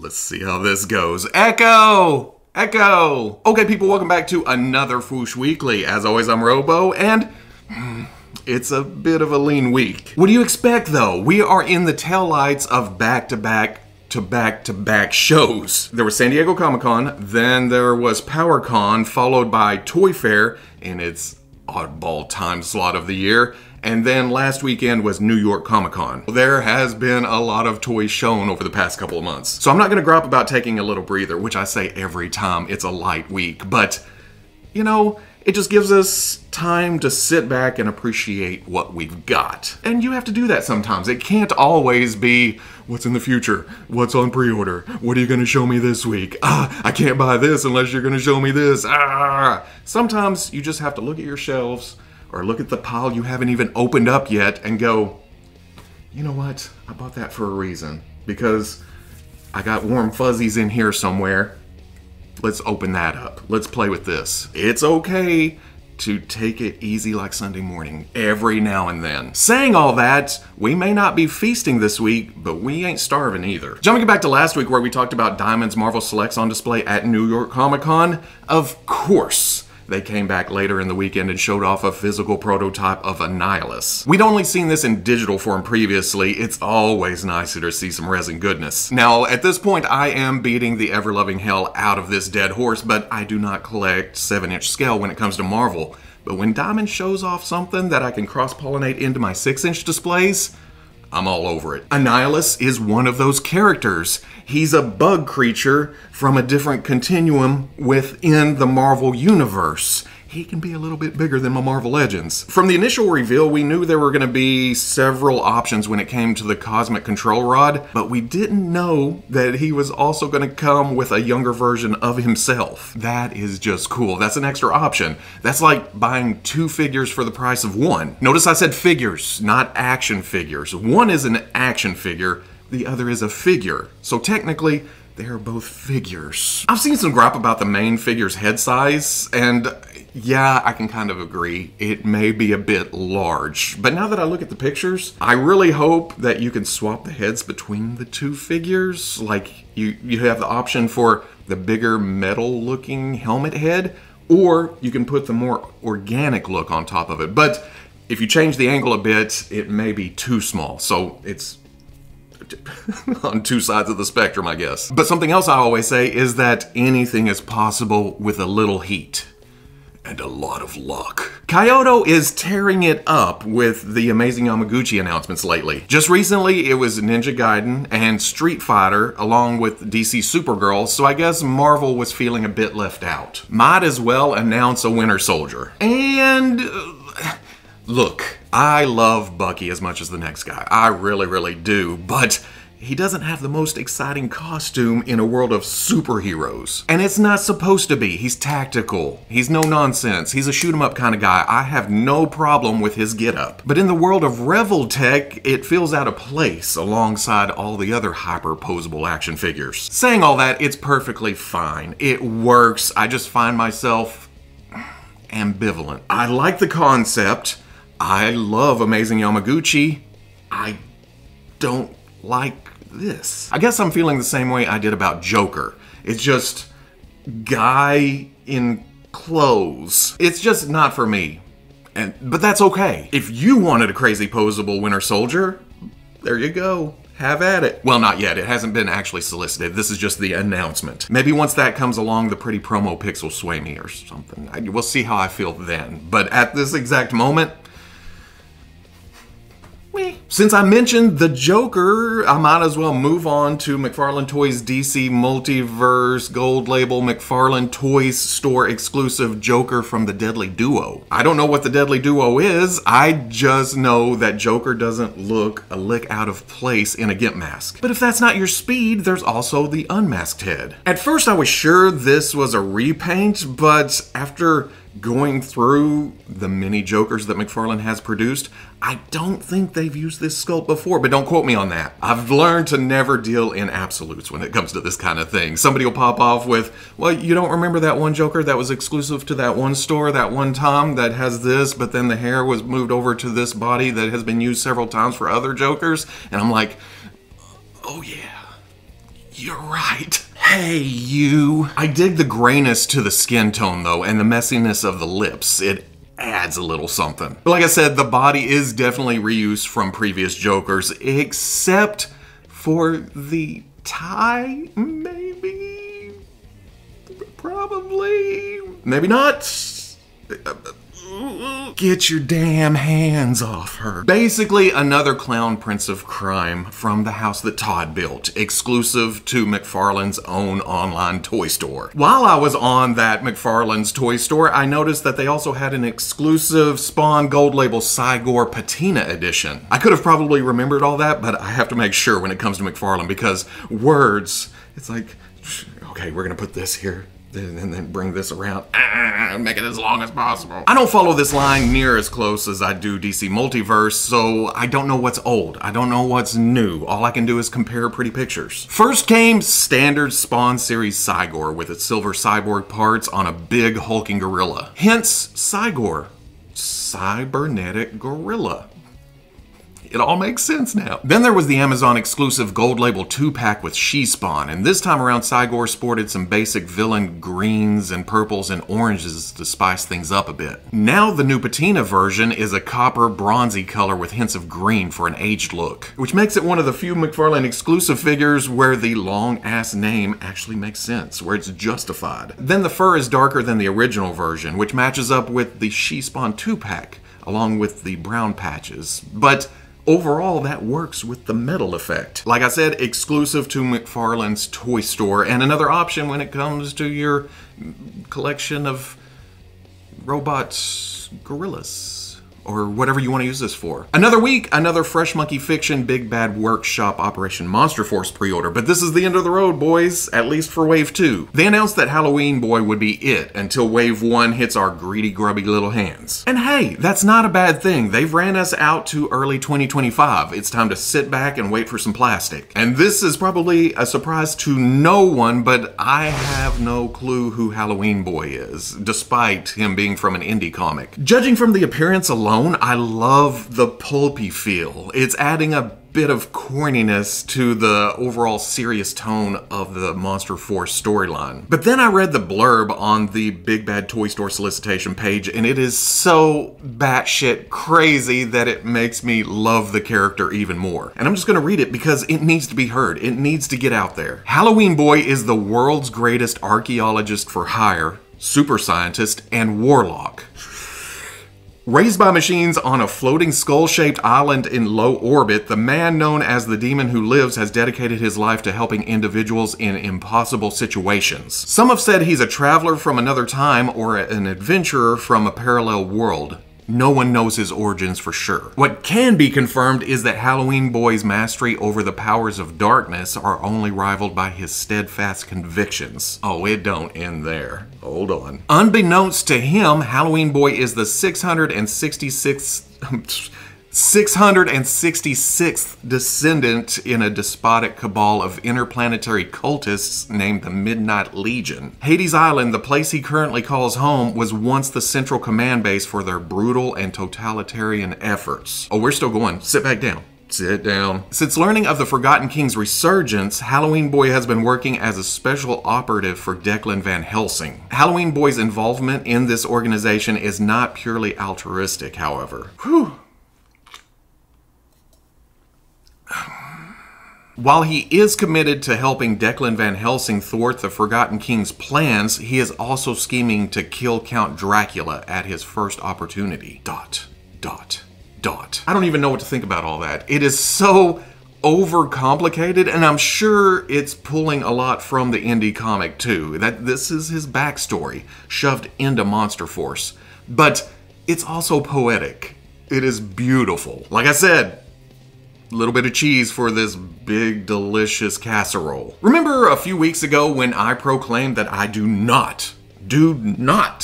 Let's see how this goes. Echo! Echo! Okay, people, welcome back to another Fwoosh Weekly. As always, I'm Robo, and it's a bit of a lean week. What do you expect, though? We are in the taillights of back-to-back shows. There was San Diego Comic-Con, then there was PowerCon, followed by Toy Fair in its oddball time slot of the year, and then last weekend was New York Comic-Con. There has been a lot of toys shown over the past couple of months. So I'm not gonna grump about taking a little breather, which I say every time it's a light week, but you know, it just gives us time to sit back and appreciate what we've got. And you have to do that sometimes. It can't always be, what's in the future? What's on pre-order? What are you gonna show me this week? I can't buy this unless you're gonna show me this. Sometimes you just have to look at your shelves or look at the pile you haven't even opened up yet and go, you know what? I bought that for a reason. Because I got warm fuzzies in here somewhere. Let's open that up. Let's play with this. It's okay to take it easy like Sunday morning every now and then. Saying all that, we may not be feasting this week, but we ain't starving either. Jumping back to last week where we talked about Diamond's Marvel Selects on display at New York Comic-Con, of course, they came back later in the weekend and showed off a physical prototype of Annihilus. We'd only seen this in digital form previously. It's always nicer to see some resin goodness. Now, at this point, I am beating the ever-loving hell out of this dead horse, but I do not collect 7-inch scale when it comes to Marvel. But when Diamond shows off something that I can cross-pollinate into my 6-inch displays, I'm all over it. Annihilus is one of those characters. He's a bug creature from a different continuum within the Marvel Universe. He can be a little bit bigger than my Marvel Legends. From the initial reveal, we knew there were going to be several options when it came to the Cosmic Control Rod, but we didn't know that he was also going to come with a younger version of himself. That is just cool. That's an extra option. That's like buying 2 figures for the price of 1. Notice I said figures, not action figures. One is an action figure, the other is a figure. So technically, they are both figures. I've seen some gripe about the main figure's head size, and yeah, I can kind of agree. It may be a bit large. But now that I look at the pictures, I really hope that you can swap the heads between the 2 figures. Like, you have the option for the bigger metal-looking helmet head, or you can put the more organic look on top of it. But if you change the angle a bit, it may be too small. So it's on 2 sides of the spectrum, I guess. But something else I always say is that anything is possible with a little heat and a lot of luck. Kaiyodo is tearing it up with the amazing Yamaguchi announcements lately. Just recently, it was Ninja Gaiden and Street Fighter, along with DC Supergirl, so I guess Marvel was feeling a bit left out. Might as well announce a Winter Soldier. And look, I love Bucky as much as the next guy. I really, really do, but he doesn't have the most exciting costume in a world of superheroes. And it's not supposed to be. He's tactical. He's no nonsense. He's a shoot-'em-up kind of guy. I have no problem with his get-up. But in the world of Revel Tech, it feels out of place alongside all the other hyper-posable action figures. Saying all that, it's perfectly fine. It works. I just find myself ambivalent. I like the concept. I love Amazing Yamaguchi. I don't like this. I guess I'm feeling the same way I did about Joker. It's just guy in clothes. It's just not for me. But that's okay. If you wanted a crazy posable Winter Soldier, there you go. Have at it. Well, not yet. It hasn't been actually solicited. This is just the announcement. Maybe once that comes along, the pretty promo pics will sway me or something. We'll see how I feel then. But at this exact moment, since I mentioned the Joker, I might as well move on to McFarlane Toys DC Multiverse Gold Label McFarlane Toys Store exclusive Joker from the Deadly Duo. I don't know what the Deadly Duo is, I just know that Joker doesn't look a lick out of place in a Gimp mask. But if that's not your speed, there's also the unmasked head. At first I was sure this was a repaint, but after going through the many Jokers that McFarlane has produced, I don't think they've used this sculpt before, but don't quote me on that. I've learned to never deal in absolutes when it comes to this kind of thing. Somebody will pop off with, well, you don't remember that one Joker that was exclusive to that one store that one time that has this, but then the hair was moved over to this body that has been used several times for other Jokers? And I'm like, oh yeah. You're right. Hey, you. I dig the grayness to the skin tone, though, and the messiness of the lips. It adds a little something. But like I said, the body is definitely reused from previous Jokers, except for the tie, maybe? Probably. Maybe not. Get your damn hands off her. Basically, another clown prince of crime from the house that Todd built, exclusive to McFarlane's own online toy store. While I was on that McFarlane's toy store, I noticed that they also had an exclusive Spawn Gold Label Cygor Patina edition. I could have probably remembered all that, but I have to make sure when it comes to McFarlane, because words, it's like, okay, we're gonna put this here, and then bring this around, make it as long as possible. I don't follow this line near as close as I do DC Multiverse, so I don't know what's old. I don't know what's new. All I can do is compare pretty pictures. First came standard Spawn series Cygor with its silver cyborg parts on a big hulking gorilla. Hence Cygor, cybernetic gorilla. It all makes sense now. Then there was the Amazon exclusive Gold Label 2-pack with She-Spawn, and this time around Cygor sported some basic villain greens and purples and oranges to spice things up a bit. Now the new Patina version is a copper bronzy color with hints of green for an aged look, which makes it one of the few McFarlane exclusive figures where the long-ass name actually makes sense, where it's justified. Then the fur is darker than the original version, which matches up with the She-Spawn 2-pack, along with the brown patches, but overall, that works with the metal effect. Like I said, exclusive to McFarlane's toy store, and another option when it comes to your collection of robots, gorillas, or whatever you want to use this for. Another week, another Fresh Monkey Fiction Big Bad Workshop Operation Monster Force pre-order, but this is the end of the road, boys, at least for Wave 2. They announced that Halloween Boy would be it until Wave 1 hits our greedy, grubby little hands. And hey, that's not a bad thing. They've ran us out to early 2025. It's time to sit back and wait for some plastic. And this is probably a surprise to no one, but I have no clue who Halloween Boy is, despite him being from an indie comic. Judging from the appearance alone, I love the pulpy feel. It's adding a bit of corniness to the overall serious tone of the Monster Force storyline. But then I read the blurb on the Big Bad Toy Store solicitation page, and it is so batshit crazy that it makes me love the character even more. And I'm just gonna read it because it needs to be heard. It needs to get out there. Halloween Boy is the world's greatest archaeologist for hire, super scientist, and warlock. Raised by machines on a floating skull-shaped island in low orbit, the man known as the Demon Who Lives has dedicated his life to helping individuals in impossible situations. Some have said he's a traveler from another time or an adventurer from a parallel world. No one knows his origins for sure. What can be confirmed is that Halloween Boy's mastery over the powers of darkness are only rivaled by his steadfast convictions. Oh, it don't end there. Hold on. Unbeknownst to him, Halloween Boy is the 666th descendant in a despotic cabal of interplanetary cultists named the Midnight Legion. Hades Island, the place he currently calls home, was once the central command base for their brutal and totalitarian efforts. Oh, we're still going. Sit back down. Sit down. Since learning of the Forgotten King's resurgence, Halloween Boy has been working as a special operative for Declan Van Helsing. Halloween Boy's involvement in this organization is not purely altruistic, however. Whew. While he is committed to helping Declan Van Helsing thwart the Forgotten King's plans, he is also scheming to kill Count Dracula at his first opportunity. ... I don't even know what to think about all that. It is so overcomplicated, and I'm sure it's pulling a lot from the indie comic too. That this is his backstory shoved into Monster Force. But it's also poetic. It is beautiful. Like I said, a little bit of cheese for this big, delicious casserole. Remember a few weeks ago when I proclaimed that I do not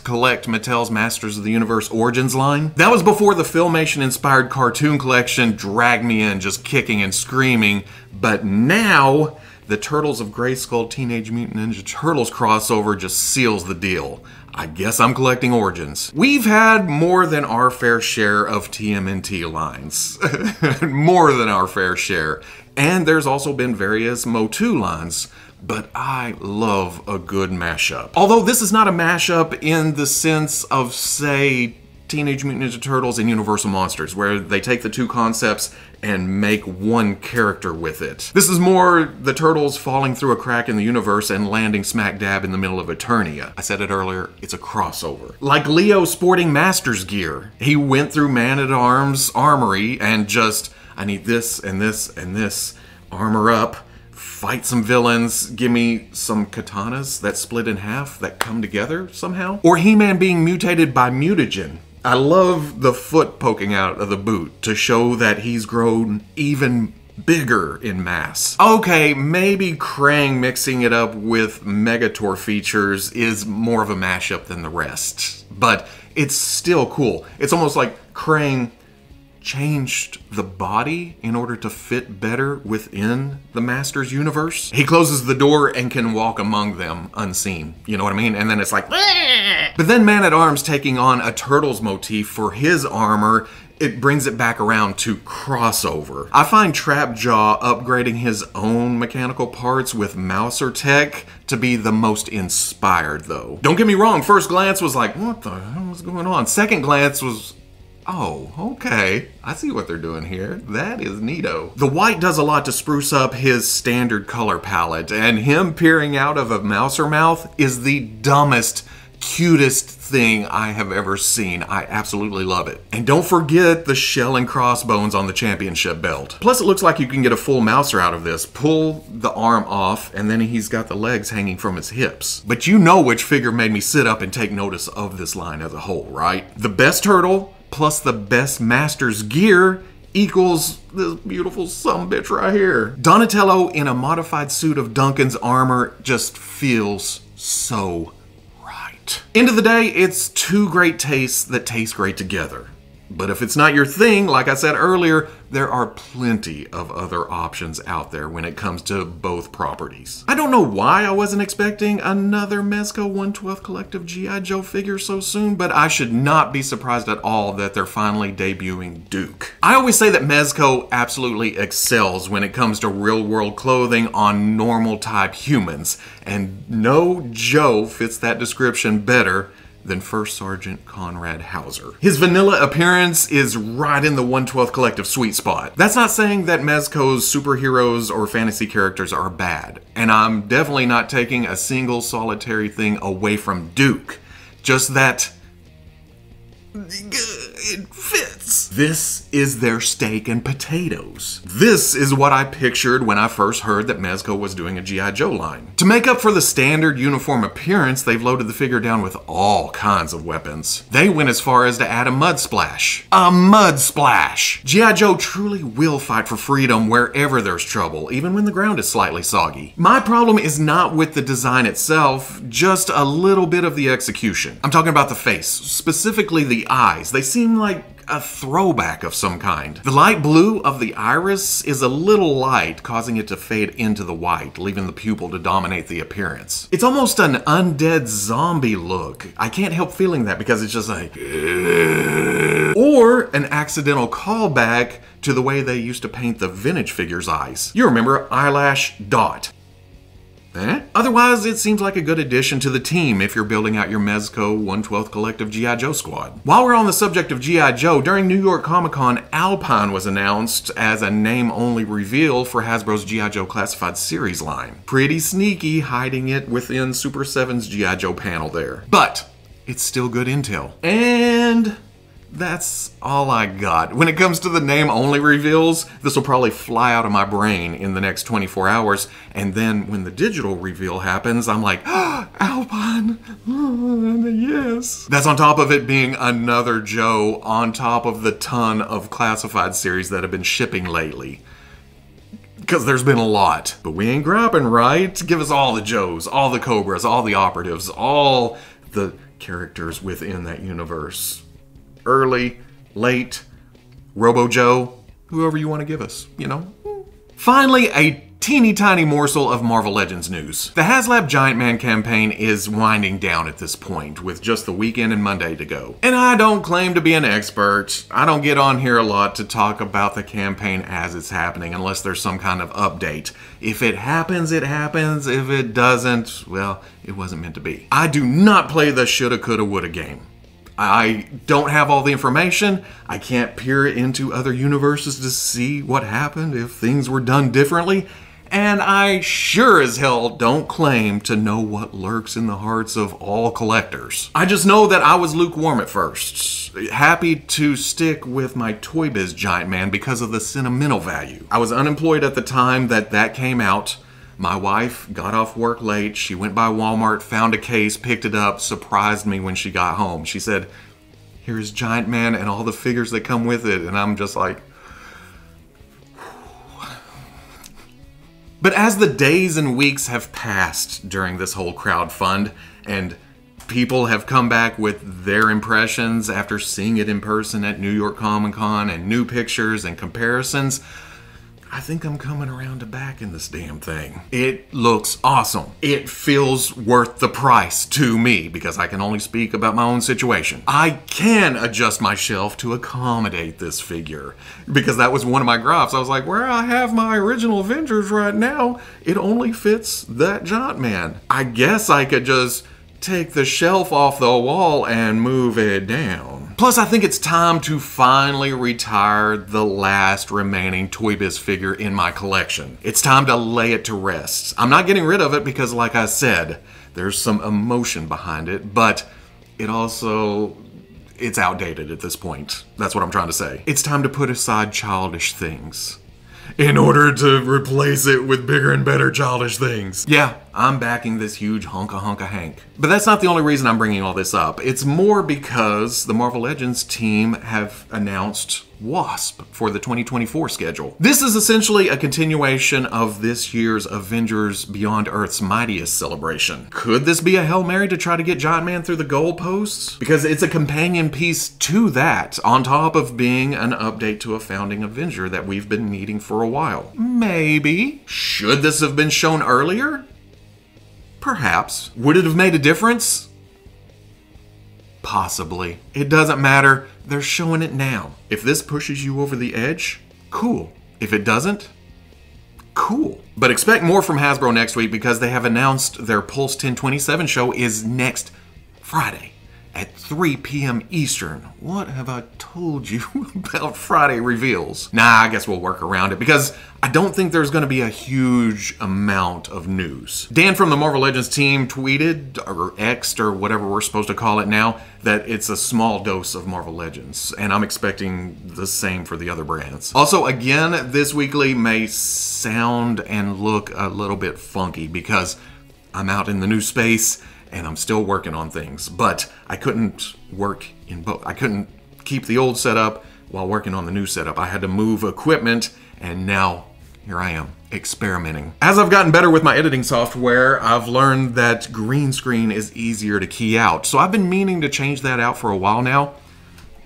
collect Mattel's Masters of the Universe Origins line? That was before the Filmation-inspired cartoon collection dragged me in, just kicking and screaming. But now, the Turtles of Grayskull Teenage Mutant Ninja Turtles crossover just seals the deal. I guess I'm collecting Origins. We've had more than our fair share of TMNT lines. More than our fair share. And there's also been various Motu lines. but I love a good mashup. Although this is not a mashup in the sense of, say, Teenage Mutant Ninja Turtles and Universal Monsters, where they take the two concepts and make one character with it. This is more the Turtles falling through a crack in the universe and landing smack dab in the middle of Eternia. I said it earlier, it's a crossover. Like Leo sporting Master's gear. He went through Man-at-Arms Armory and just, I need this and this and this, armor up, fight some villains, give me some katanas that split in half that come together somehow. Or He-Man being mutated by mutagen. I love the foot poking out of the boot to show that he's grown even bigger in mass. Okay, maybe Krang mixing it up with Megator features is more of a mashup than the rest, but it's still cool. It's almost like Krang changed the body in order to fit better within the Masters universe. He closes the door and can walk among them unseen. You know what I mean? And then it's like, Bleh! But then Man-at-Arms taking on a Turtles motif for his armor, it brings it back around to crossover. I find Trapjaw upgrading his own mechanical parts with Mouser tech to be the most inspired though. Don't get me wrong, first glance was like, what the hell is going on? Second glance was, oh, okay. I see what they're doing here. That is neato. The white does a lot to spruce up his standard color palette, and him peering out of a Mouser mouth is the dumbest, cutest thing I have ever seen. I absolutely love it. And don't forget the shell and crossbones on the championship belt. Plus it looks like you can get a full Mouser out of this. Pull the arm off and then he's got the legs hanging from his hips. But you know which figure made me sit up and take notice of this line as a whole, right? The best turtle plus the best Master's gear equals this beautiful sumbitch right here. Donatello in a modified suit of Duncan's armor just feels so right. End of the day, it's two great tastes that taste great together. But if it's not your thing, like I said earlier, there are plenty of other options out there when it comes to both properties. I don't know why I wasn't expecting another Mezco 1/12 Collective G.I. Joe figure so soon, but I should not be surprised at all that they're finally debuting Duke. I always say that Mezco absolutely excels when it comes to real-world clothing on normal-type humans, and no Joe fits that description better than First Sergeant Conrad Hauser. His vanilla appearance is right in the 1/12 Collective sweet spot. That's not saying that Mezco's superheroes or fantasy characters are bad, and I'm definitely not taking a single solitary thing away from Duke. Just that it fits. This is their steak and potatoes. This is what I pictured when I first heard that Mezco was doing a G.I. Joe line. To make up for the standard uniform appearance, they've loaded the figure down with all kinds of weapons. They went as far as to add a mud splash. A mud splash! G.I. Joe truly will fight for freedom wherever there's trouble, even when the ground is slightly soggy. My problem is not with the design itself, just a little bit of the execution. I'm talking about the face, specifically the eyes. They seem like a throwback of some kind. The light blue of the iris is a little light, causing it to fade into the white, leaving the pupil to dominate the appearance. It's almost an undead zombie look. I can't help feeling that because it's just like, or an accidental callback to the way they used to paint the vintage figure's eyes. You remember eyelash dot. Otherwise, it seems like a good addition to the team if you're building out your Mezco 1/12 Collective G.I. Joe squad. While we're on the subject of G.I. Joe, during New York Comic Con, Alpine was announced as a name-only reveal for Hasbro's G.I. Joe Classified Series line. Pretty sneaky, hiding it within Super 7's G.I. Joe panel there. But it's still good intel. And that's all I got. When it comes to the name-only reveals, this will probably fly out of my brain in the next 24 hours, and then when the digital reveal happens, I'm like, oh, Alpine, oh, yes. That's on top of it being another Joe on top of the ton of classified series that have been shipping lately. Because there's been a lot. But we ain't grabbing, right? Give us all the Joes, all the Cobras, all the operatives, all the characters within that universe. Early, late, Robo Joe, whoever you want to give us, you know? Finally, a teeny tiny morsel of Marvel Legends news. The HasLab Giant Man campaign is winding down at this point, with just the weekend and Monday to go. And I don't claim to be an expert. I don't get on here a lot to talk about the campaign as it's happening, unless there's some kind of update. If it happens, it happens. If it doesn't, well, it wasn't meant to be. I do not play the shoulda, coulda, woulda game. I don't have all the information. I can't peer into other universes to see what happened if things were done differently. And I sure as hell don't claim to know what lurks in the hearts of all collectors. I just know that I was lukewarm at first. Happy to stick with my Toy Biz Giant Man because of the sentimental value. I was unemployed at the time that came out. My wife got off work late. She went by Walmart, found a case, picked it up, surprised me when she got home. She said, "Here's Giant Man and all the figures that come with it." And I'm just like, but as the days and weeks have passed during this whole crowdfund, and people have come back with their impressions after seeing it in person at New York Comic Con and new pictures and comparisons, I think I'm coming around to backing this damn thing. It looks awesome. It feels worth the price to me because I can only speak about my own situation. I can adjust my shelf to accommodate this figure because that was one of my gripes. I was like, where I have my original Avengers right now, it only fits that Giant Man. I guess I could just take the shelf off the wall and move it down. Plus, I think it's time to finally retire the last remaining Toy Biz figure in my collection. It's time to lay it to rest. I'm not getting rid of it because, like I said, there's some emotion behind it, but it's outdated at this point. That's what I'm trying to say. It's time to put aside childish things in order to replace it with bigger and better childish things. Yeah, I'm backing this huge hunka Hank. But that's not the only reason I'm bringing all this up. It's more because the Marvel Legends team have announced Wasp for the 2024 schedule. This is essentially a continuation of this year's Avengers Beyond Earth's Mightiest celebration. Could this be a Hail Mary to try to get Giant Man through the goalposts? Because it's a companion piece to that, on top of being an update to a founding Avenger that we've been needing for a while. Maybe. Should this have been shown earlier? Perhaps. Would it have made a difference? Possibly. It doesn't matter. They're showing it now. If this pushes you over the edge, cool. If it doesn't, cool. But expect more from Hasbro next week because they have announced their Pulse 1027 show is next Friday at 3 p.m. Eastern. What have I told you about Friday reveals? Nah, I guess we'll work around it because I don't think there's going to be a huge amount of news. Dan from the Marvel Legends team tweeted, or X'd, or whatever we're supposed to call it now, that it's a small dose of Marvel Legends, and I'm expecting the same for the other brands. Also, again, this weekly may sound and look a little bit funky because I'm out in the new space and I'm still working on things, but I couldn't work in both. I couldn't keep the old setup while working on the new setup. I had to move equipment, and now here I am, experimenting. As I've gotten better with my editing software, I've learned that green screen is easier to key out. So I've been meaning to change that out for a while now.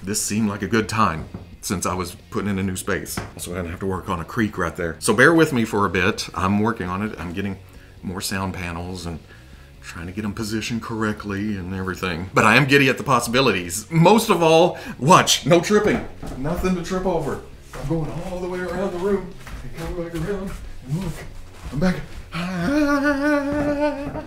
This seemed like a good time since I was putting in a new space. Also, I didn't have to work on a creek right there. So bear with me for a bit. I'm working on it. I'm getting more sound panels and trying to get them positioned correctly and everything. But I am giddy at the possibilities. Most of all, watch, no tripping. Nothing to trip over. I'm going all the way around the room. And come back around and look. I'm back.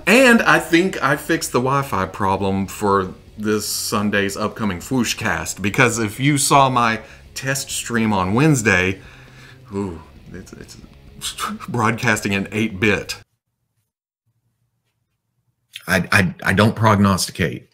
And I think I fixed the Wi-Fi problem for this Sunday's upcoming Fwoosh cast, because if you saw my test stream on Wednesday, ooh, it's broadcasting in 8-bit. I don't prognosticate.